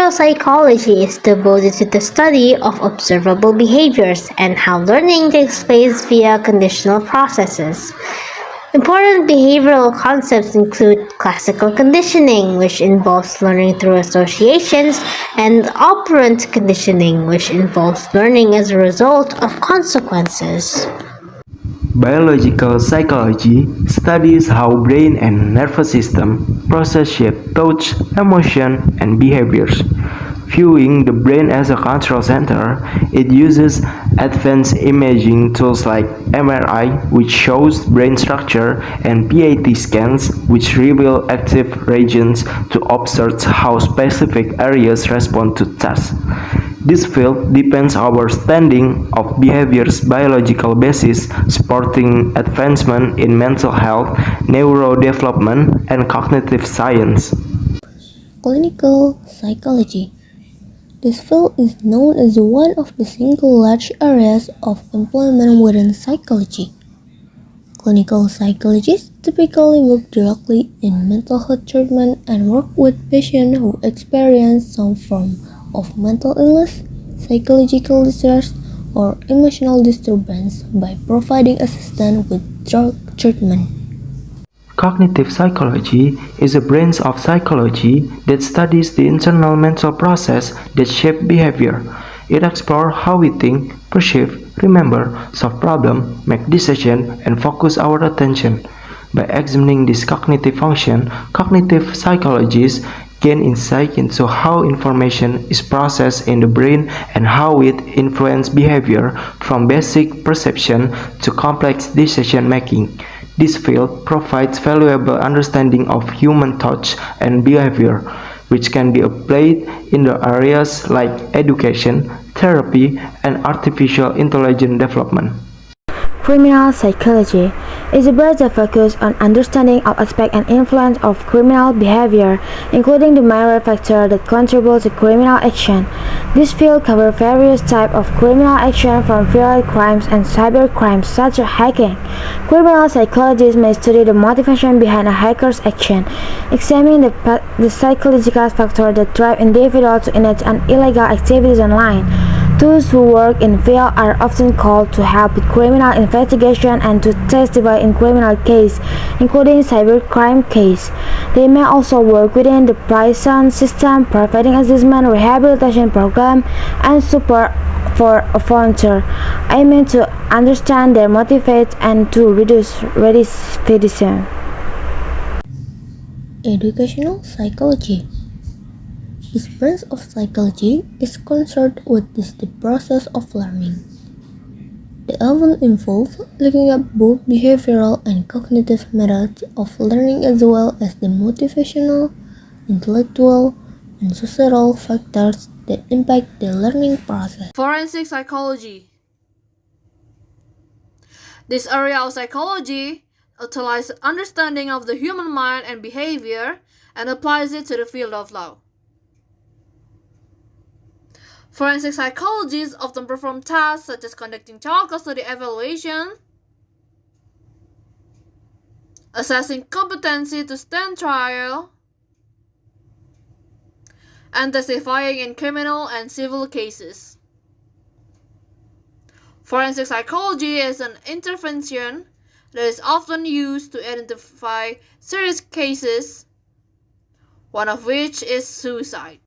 Behavioral psychology is devoted to the study of observable behaviors and how learning takes place via conditional processes. Important behavioral concepts include classical conditioning, which involves learning through associations, and operant conditioning, which involves learning as a result of consequences. Biological psychology studies how brain and nervous system process shape thoughts, emotion, and behaviors. Viewing the brain as a control center, it uses advanced imaging tools like MRI, which shows brain structure, and PET scans, which reveal active regions to observe how specific areas respond to tasks. This field depends our understanding of behavior's biological basis, supporting advancement in mental health, neurodevelopment, and cognitive science. Clinical psychology. This field is known as one of the single large areas of employment within psychology. Clinical psychologists typically work directly in mental health treatment and work with patients who experience some form of mental illness, psychological distress, or emotional disturbance by providing assistance with drug treatment. Cognitive psychology is a branch of psychology that studies the internal mental process that shape behavior. It explores how we think, perceive, remember, solve problems, make decisions, and focus our attention. By examining this cognitive function, cognitive psychologists gain insight into how information is processed in the brain and how it influences behavior, from basic perception to complex decision making. This field provides valuable understanding of human thoughts and behavior, which can be applied in the areas like education, therapy, and artificial intelligence development. Criminal psychology is a branch that focuses on understanding of aspects and influence of criminal behavior, including the major factors that contribute to criminal action. This field covers various types of criminal action, from violent crimes and cyber crimes such as hacking. Criminal psychologists may study the motivation behind a hacker's action, examine the psychological factors that drive individuals to engage in illegal activities online. Those who work in field are often called to help with criminal investigation and to testify in criminal cases, including cybercrime cases. They may also work within the prison system, providing assessment, rehabilitation program, and support for offenders, aiming to understand their motivations and to reduce recidivism. Educational psychology. This branch of psychology is concerned with the process of learning. They often involve looking at both behavioral and cognitive methods of learning as well as the motivational, intellectual, and societal factors that impact the learning process. Forensic psychology. This area of psychology utilizes understanding of the human mind and behavior and applies it to the field of law. Forensic psychologists often perform tasks such as conducting child custody evaluation, assessing competency to stand trial, and testifying in criminal and civil cases. Forensic psychology is an intervention that is often used to identify serious cases, one of which is suicide.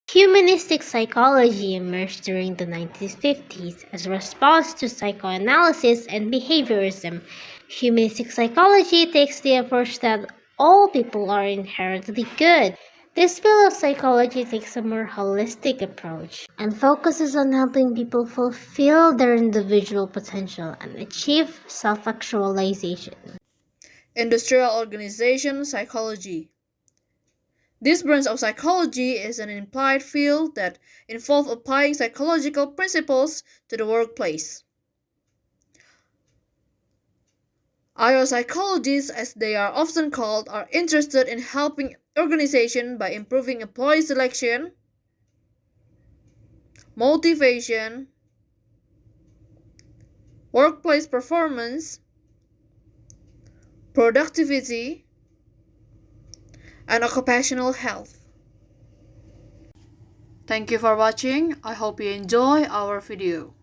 Humanistic psychology emerged during the 1950s as a response to psychoanalysis and behaviorism. Humanistic psychology takes the approach that all people are inherently good. This field of psychology takes a more holistic approach and focuses on helping people fulfill their individual potential and achieve self-actualization. Industrial organization psychology. This branch of psychology is an applied field that involves applying psychological principles to the workplace. IO psychologists, as they are often called, are interested in helping organizations by improving employee selection, motivation, workplace performance, productivity, and occupational health. Thank you for watching. I hope you enjoy our video.